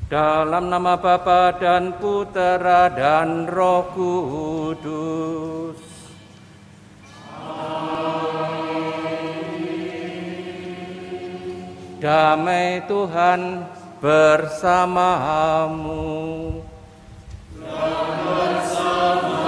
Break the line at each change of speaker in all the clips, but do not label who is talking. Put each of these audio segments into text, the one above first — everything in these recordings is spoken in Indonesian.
Dalam nama Bapa dan Putera dan Roh Kudus. Amin. Damai Tuhan bersamamu. Dan bersamamu.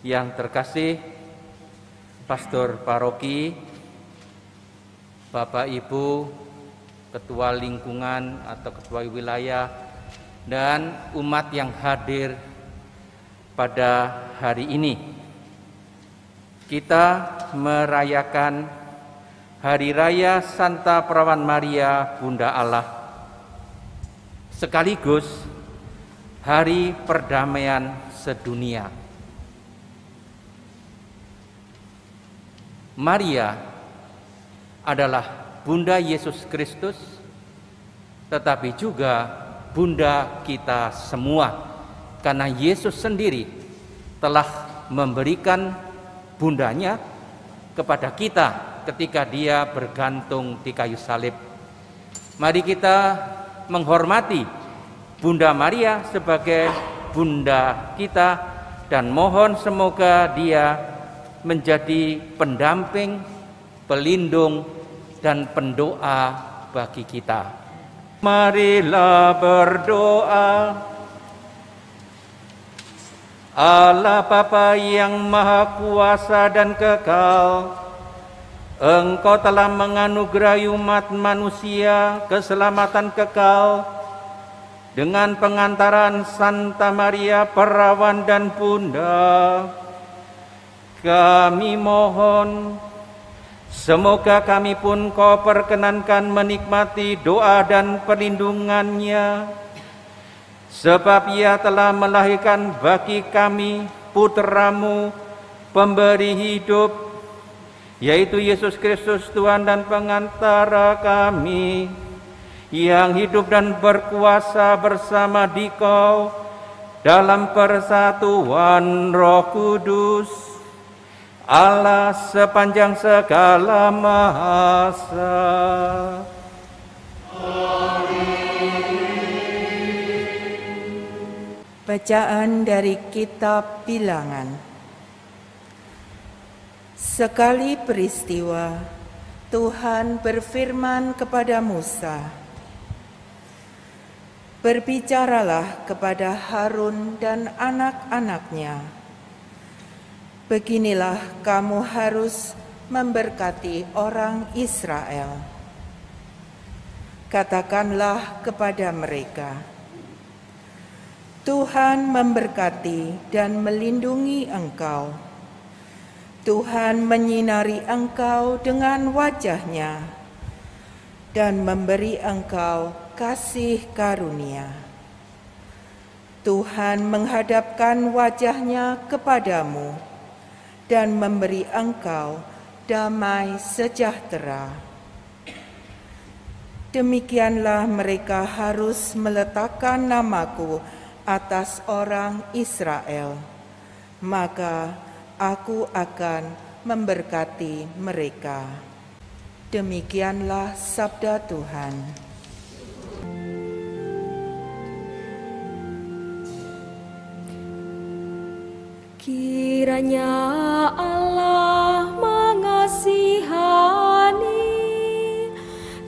Yang terkasih Pastor Paroki, Bapak Ibu, Ketua Lingkungan atau Ketua Wilayah, dan umat yang hadir pada hari ini. Kita merayakan Hari Raya Santa Perawan Maria Bunda Allah, sekaligus Hari Perdamaian Sedunia. Maria adalah Bunda Yesus Kristus, tetapi juga Bunda kita semua, karena Yesus sendiri telah memberikan bundanya kepada kita ketika dia bergantung di kayu salib. Mari kita menghormati Bunda Maria sebagai Bunda kita dan mohon semoga dia menjadi pendamping, pelindung, dan pendoa bagi kita. Marilah berdoa. Allah Bapa yang Maha Kuasa dan Kekal, Engkau telah menganugerahi umat manusia keselamatan kekal dengan pengantaran Santa Maria Perawan dan Bunda. Kami mohon, semoga kami pun Kau perkenankan menikmati doa dan perlindungannya, sebab Ia telah melahirkan bagi kami Putra-Mu, pemberi hidup, yaitu Yesus Kristus Tuhan dan pengantara kami, yang hidup dan berkuasa bersama Dikau dalam persatuan Roh Kudus, Allah sepanjang segala masa.
Bacaan dari Kitab Bilangan. Sekali peristiwa, Tuhan berfirman kepada Musa, "Berbicaralah kepada Harun dan anak-anaknya. Beginilah kamu harus memberkati orang Israel. Katakanlah kepada mereka, Tuhan memberkati dan melindungi engkau. Tuhan menyinari engkau dengan wajah-Nya dan memberi engkau kasih karunia. Tuhan menghadapkan wajah-Nya kepadamu dan memberi engkau damai sejahtera." Demikianlah mereka harus meletakkan namaku atas orang Israel, maka aku akan memberkati mereka. Demikianlah sabda Tuhan.
Kiranya Allah mengasihani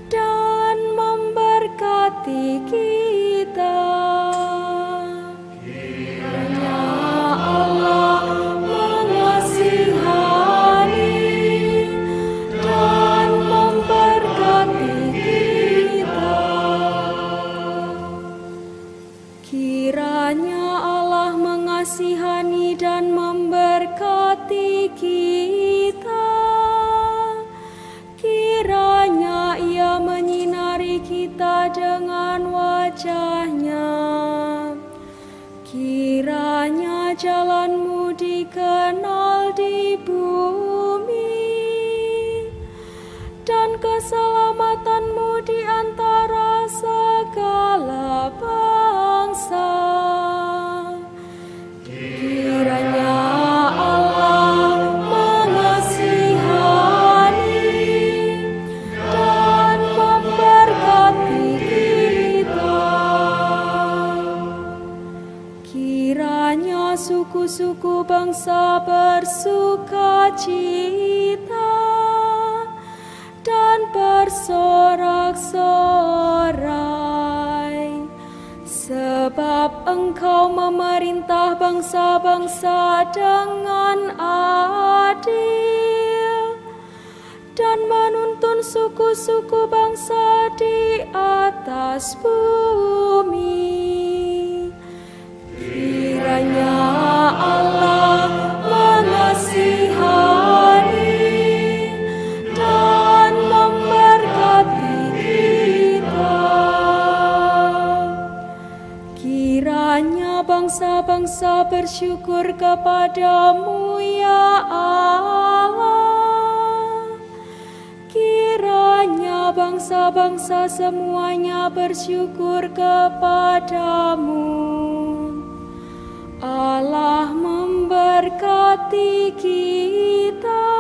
dan memberkati kita. Kiranya Allah mengasihani dan memberkati kita. Kiranya Allah mengasihani dan memberkati kita. Kiranya Ia menyinari kita dengan wajah-Nya. Kiranya jalan-Mu dikenal di bumi dan keselamatan-Mu di antara segala bangsa. Kiranya Allah mengasihani dan memberkati sukacita dan bersorak-sorai, sebab Engkau memerintah bangsa-bangsa dengan adil dan menuntun suku-suku bangsa di atas bumi. Kiranya Allah mengasihani dan memberkati kita. Kiranya bangsa-bangsa bersyukur kepadamu, ya Allah. Kiranya bangsa-bangsa semuanya bersyukur kepadamu. Allah memberkati kita.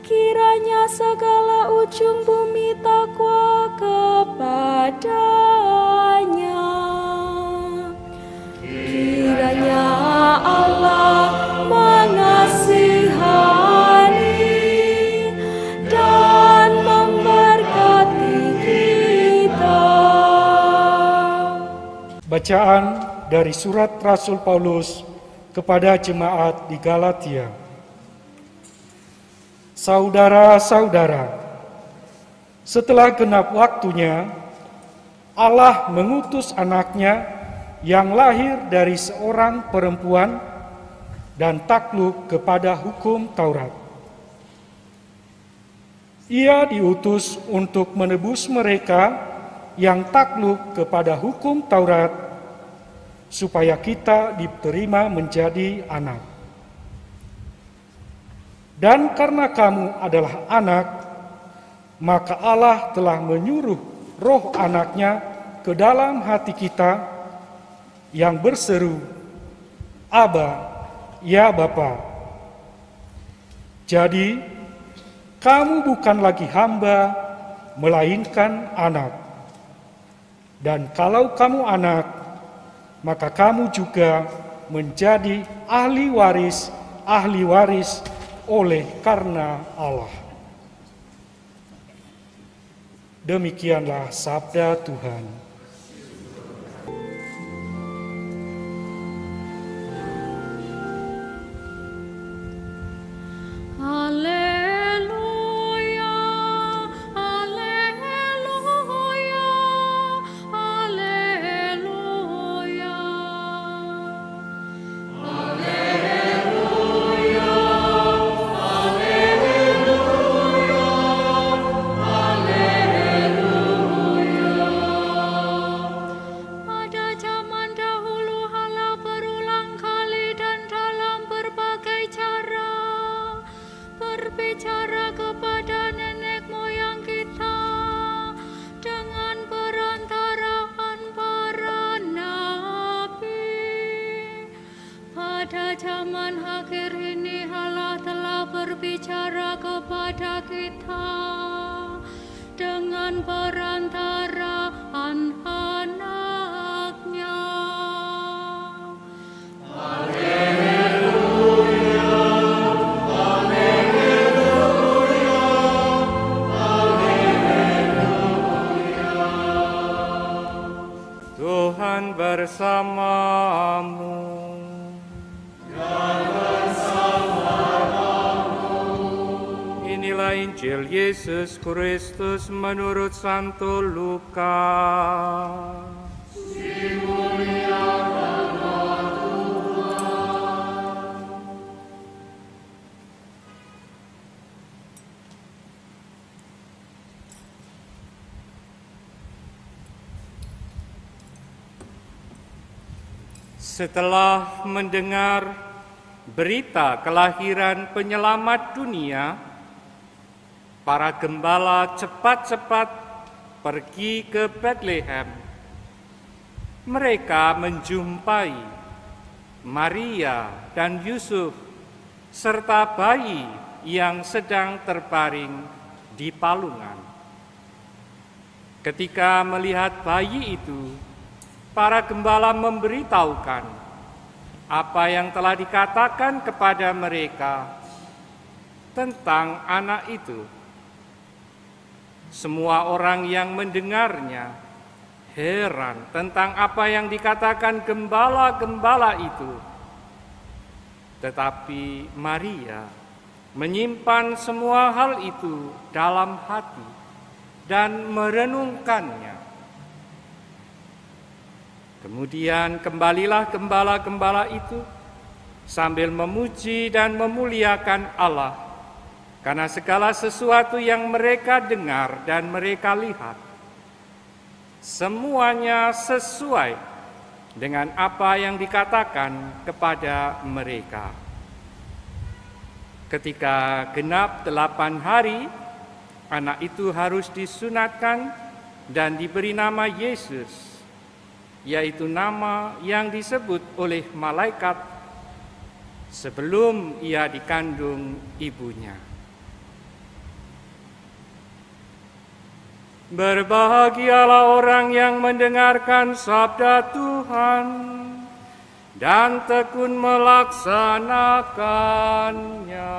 Kiranya segala ujung bumi takwa kepadanya. Kiranya Allah mengasihani dan memberkati kita.
Bacaan dari surat Rasul Paulus kepada jemaat di Galatia. Saudara-saudara, setelah genap waktunya, Allah mengutus anaknya yang lahir dari seorang perempuan dan takluk kepada hukum Taurat. Ia diutus untuk menebus mereka yang takluk kepada hukum Taurat, supaya kita diterima menjadi anak. Dan karena kamu adalah anak, maka Allah telah menyuruh roh anaknya ke dalam hati kita yang berseru, Aba, ya Bapa. Jadi, kamu bukan lagi hamba, melainkan anak. Dan kalau kamu anak, maka kamu juga menjadi ahli waris oleh karena Allah. Demikianlah sabda Tuhan.
Pada zaman akhir ini Allah telah berbicara kepada kita dengan perantaraan anak-Nya. Haleluya, haleluya, haleluya.
Tuhan bersamamu. Inilah Injil Yesus Kristus menurut Santo Lukas. Dimuliakanlah Tuhan. Setelah mendengar berita kelahiran penyelamat dunia, para gembala cepat-cepat pergi ke Bethlehem. Mereka menjumpai Maria dan Yusuf serta bayi yang sedang terbaring di palungan. Ketika melihat bayi itu, para gembala memberitahukan
apa yang telah dikatakan kepada mereka tentang anak itu. Semua orang yang mendengarnya heran tentang apa yang dikatakan gembala-gembala itu. Tetapi Maria menyimpan semua hal itu dalam hati dan merenungkannya. Kemudian kembalilah gembala-gembala itu sambil memuji dan memuliakan Allah karena segala sesuatu yang mereka dengar dan mereka lihat. Semuanya sesuai dengan apa yang dikatakan kepada mereka. Ketika genap 8 hari, anak itu harus disunatkan dan diberi nama Yesus, yaitu nama yang disebut oleh malaikat sebelum ia dikandung ibunya. Berbahagialah orang yang mendengarkan sabda Tuhan dan tekun melaksanakannya.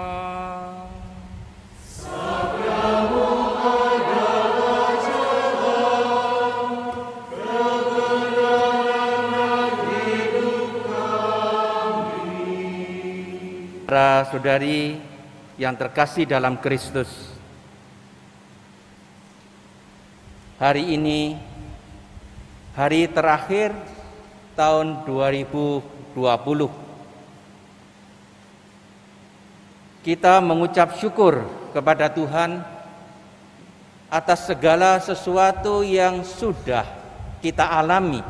Sabdamu adalah jalan, kebenaran dan hidup kami.
Saudara-saudari yang terkasih dalam Kristus, hari ini hari terakhir tahun 2020. Kita mengucap syukur kepada Tuhan atas segala sesuatu yang sudah kita alami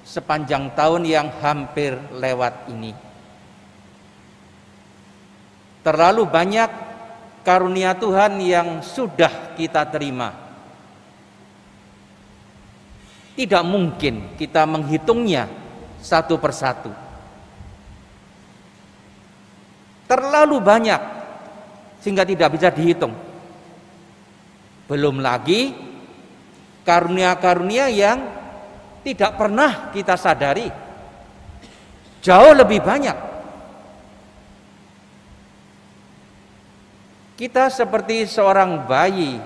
sepanjang tahun yang hampir lewat ini. Terlalu banyak karunia Tuhan yang sudah kita terima. Tidak mungkin kita menghitungnya satu persatu. Terlalu banyak sehingga tidak bisa dihitung. Belum lagi karunia-karunia yang tidak pernah kita sadari. Jauh lebih banyak. Kita seperti seorang bayi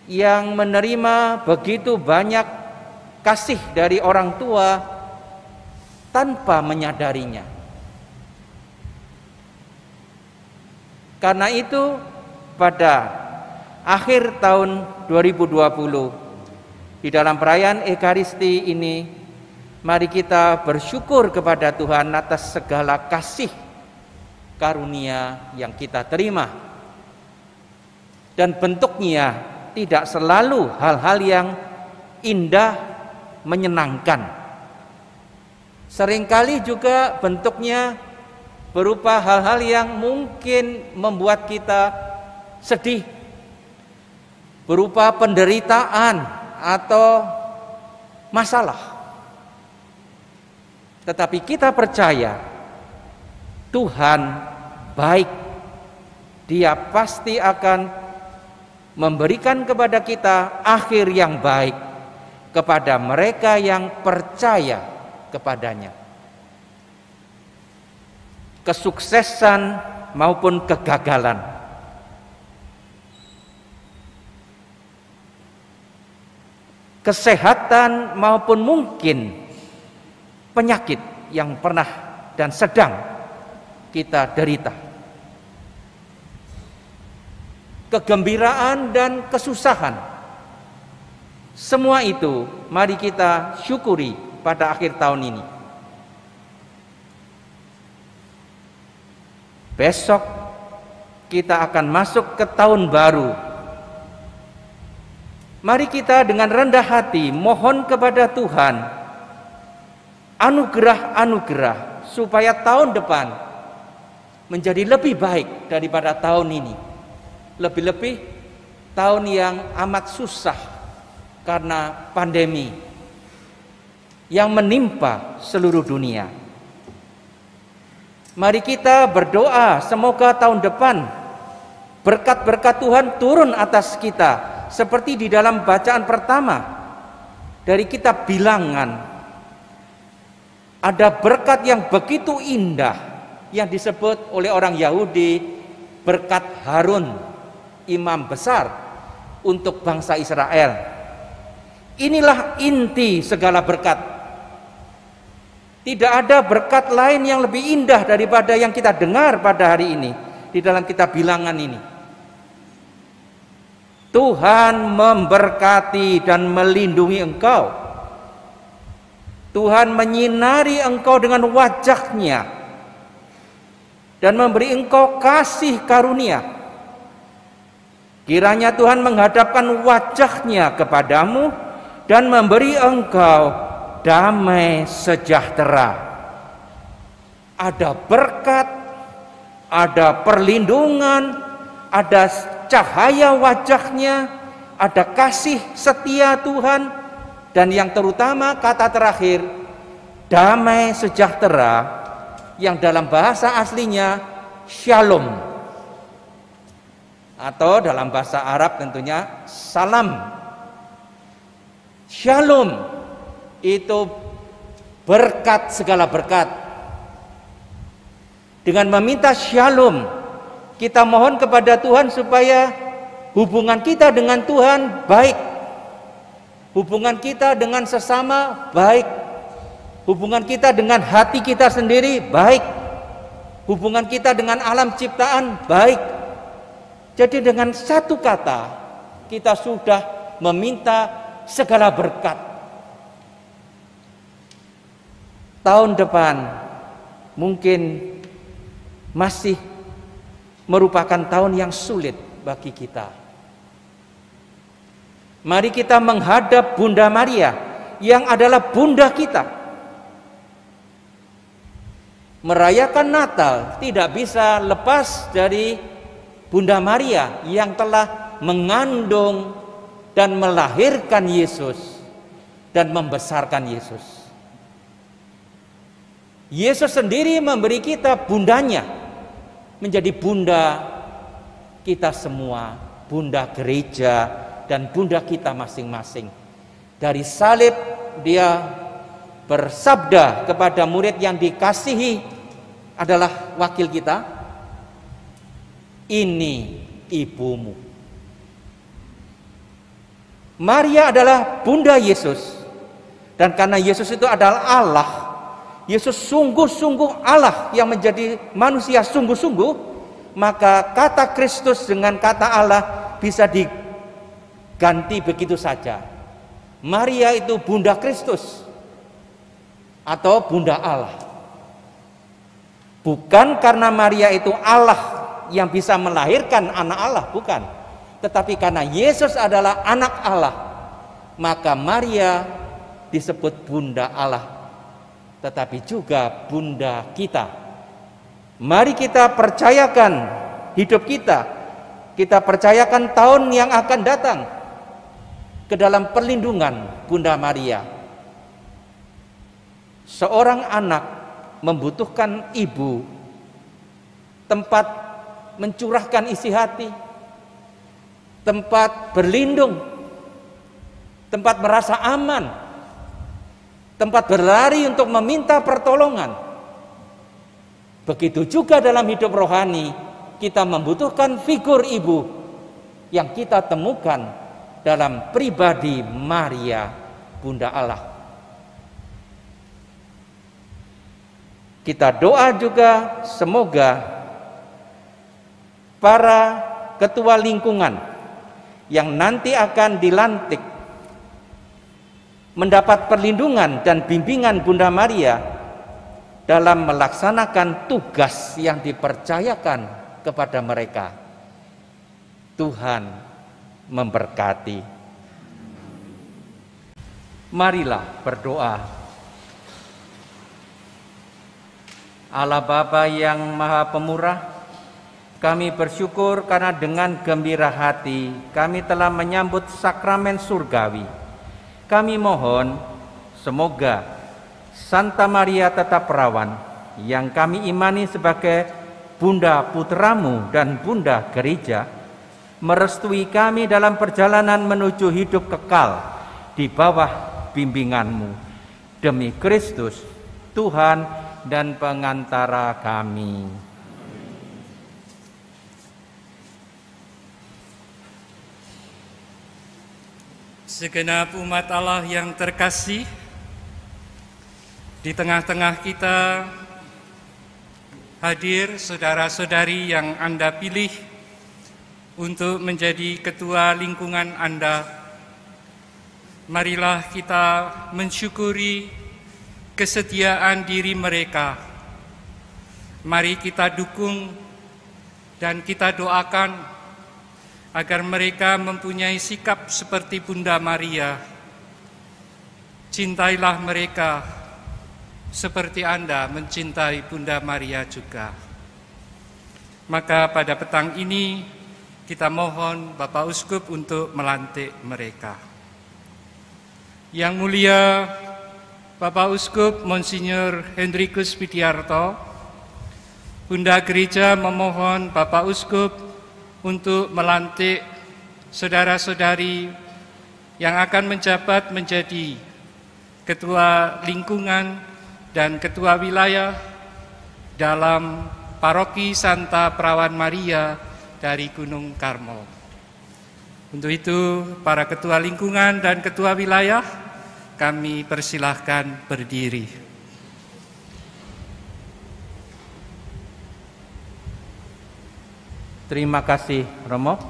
yang menerima begitu banyak kasih dari orang tua tanpa menyadarinya. Karena itu pada akhir tahun 2020 di dalam perayaan Ekaristi ini, mari kita bersyukur kepada Tuhan atas segala kasih karunia yang kita terima. Dan bentuknya tidak selalu hal-hal yang indah, menyenangkan. Seringkali juga bentuknya berupa hal-hal yang mungkin membuat kita sedih, berupa penderitaan atau masalah. Tetapi kita percaya Tuhan baik. Dia pasti akan memberikan kepada kita akhir yang baik kepada mereka yang percaya kepadanya. Kesuksesan maupun kegagalan, kesehatan maupun mungkin penyakit yang pernah dan sedang kita derita, kegembiraan dan kesusahan, semua itu mari kita syukuri pada akhir tahun ini. Besok kita akan masuk ke tahun baru. Mari kita dengan rendah hati mohon kepada Tuhan anugerah-anugerah supaya tahun depan menjadi lebih baik daripada tahun ini. Lebih-lebih tahun yang amat susah karena pandemi yang menimpa seluruh dunia. Mari kita berdoa semoga tahun depan berkat-berkat Tuhan turun atas kita seperti di dalam bacaan pertama dari kitab Bilangan. Ada berkat yang begitu indah yang disebut oleh orang Yahudi berkat Harun, imam besar untuk bangsa Israel. Inilah inti segala berkat. Tidak ada berkat lain yang lebih indah daripada yang kita dengar pada hari ini di dalam kitab Bilangan ini. Tuhan memberkati dan melindungi engkau. Tuhan menyinari engkau dengan wajah-Nya dan memberi engkau kasih karunia. Kiranya Tuhan menghadapkan wajah-Nya kepadamu dan memberi engkau damai sejahtera. Ada berkat, ada perlindungan, ada cahaya wajah-Nya, ada kasih setia Tuhan, dan yang terutama kata terakhir, damai sejahtera, yang dalam bahasa aslinya shalom, atau dalam bahasa Arab tentunya salam. Shalom itu berkat segala berkat. Dengan meminta shalom, kita mohon kepada Tuhan supaya hubungan kita dengan Tuhan baik, hubungan kita dengan sesama baik, hubungan kita dengan hati kita sendiri baik, hubungan kita dengan alam ciptaan baik. Jadi dengan satu kata kita sudah meminta segala berkat. Tahun depan mungkin masih merupakan tahun yang sulit bagi kita. Mari kita menghadap Bunda Maria yang adalah bunda kita. Merayakan Natal tidak bisa lepas dari Bunda Maria yang telah mengandung dan melahirkan Yesus dan membesarkan Yesus. Yesus sendiri memberi kita bundanya, menjadi bunda kita semua, bunda gereja dan bunda kita masing-masing. Dari salib dia bersabda kepada murid yang dikasihi adalah wakil kita, ini ibumu. Maria adalah bunda Yesus, dan karena Yesus itu adalah Allah, Yesus sungguh-sungguh Allah yang menjadi manusia sungguh-sungguh, maka kata Kristus dengan kata Allah bisa diganti begitu saja. Maria itu bunda Kristus atau bunda Allah. Bukan karena Maria itu Allah yang bisa melahirkan anak Allah, bukan. Tetapi karena Yesus adalah anak Allah, maka Maria disebut bunda Allah, tetapi juga bunda kita. Mari kita percayakan hidup kita, kita percayakan tahun yang akan datang ke dalam perlindungan Bunda Maria. Seorang anak membutuhkan ibu, tempat mencurahkan isi hati, tempat berlindung, tempat merasa aman, tempat berlari untuk meminta pertolongan. Begitu juga dalam hidup rohani, kita membutuhkan figur ibu yang kita temukan dalam pribadi Maria, Bunda Allah. Kita doa juga semoga para ketua lingkungan yang nanti akan dilantik mendapat perlindungan dan bimbingan Bunda Maria dalam melaksanakan tugas yang dipercayakan kepada mereka. Tuhan memberkati. Marilah berdoa. Allah Bapa yang Maha Pemurah, kami bersyukur karena dengan gembira hati kami telah menyambut sakramen surgawi. Kami mohon semoga Santa Maria tetap perawan yang kami imani sebagai Bunda Putramu dan Bunda Gereja, merestui kami dalam perjalanan menuju hidup kekal di bawah bimbingan-Mu. Demi Kristus Tuhan dan pengantara kami.
Segenap umat Allah yang terkasih, di tengah-tengah kita hadir saudara-saudari yang Anda pilih untuk menjadi ketua lingkungan Anda. Marilah kita mensyukuri kesetiaan diri mereka. Mari kita dukung dan kita doakan agar mereka mempunyai sikap seperti Bunda Maria. Cintailah mereka seperti Anda mencintai Bunda Maria juga. Maka pada petang ini kita mohon Bapak Uskup untuk melantik mereka. Yang mulia Bapak Uskup Monsinyur Hendrikus Widiarto, Bunda Gereja memohon Bapak Uskup untuk melantik saudara-saudari yang akan menjabat menjadi ketua lingkungan dan ketua wilayah dalam Paroki Santa Perawan Maria dari Gunung Karmel. Untuk itu, para ketua lingkungan dan ketua wilayah, kami persilahkan berdiri.
Terima kasih, Romo.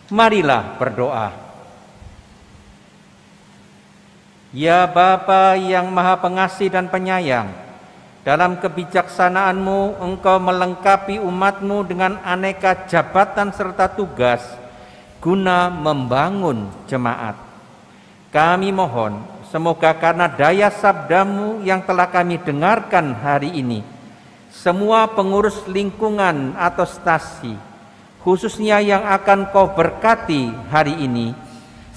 Marilah berdoa. Ya Bapa yang Maha Pengasih dan Penyayang, dalam kebijaksanaan-Mu Engkau melengkapi umat-Mu dengan aneka jabatan serta tugas guna membangun jemaat. Kami mohon, semoga karena daya sabda-Mu yang telah kami dengarkan hari ini, semua pengurus lingkungan atau stasi, khususnya yang akan Kau berkati hari ini,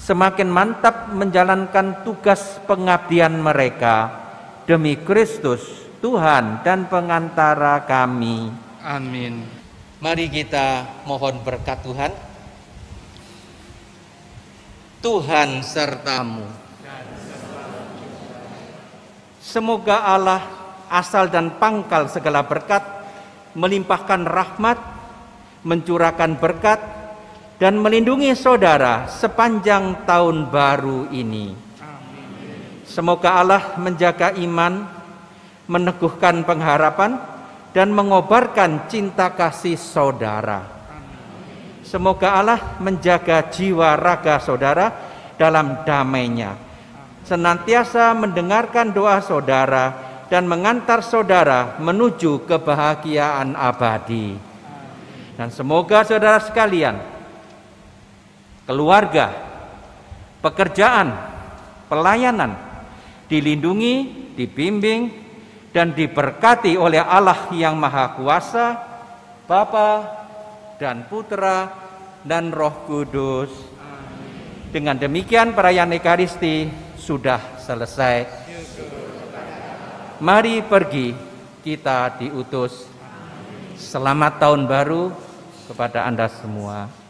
semakin mantap menjalankan tugas pengabdian mereka demi Kristus, Tuhan dan pengantara kami.
Amin.
Mari kita mohon berkat Tuhan. Tuhan sertamu. Semoga Allah, asal dan pangkal segala berkat, melimpahkan rahmat, mencurahkan berkat, dan melindungi saudara sepanjang tahun baru ini. Semoga Allah menjaga iman, meneguhkan pengharapan, dan mengobarkan cinta kasih saudara. Semoga Allah menjaga jiwa raga saudara dalam damai-Nya, senantiasa mendengarkan doa saudara dan mengantar saudara menuju kebahagiaan abadi. Dan semoga saudara sekalian, keluarga, pekerjaan, pelayanan dilindungi, dibimbing, dan diberkati oleh Allah yang Maha Kuasa, Bapa dan Putra dan Roh Kudus. Dengan demikian perayaan Ekaristi sudah selesai. Mari pergi, kita diutus. Selamat tahun baru kepada Anda semua.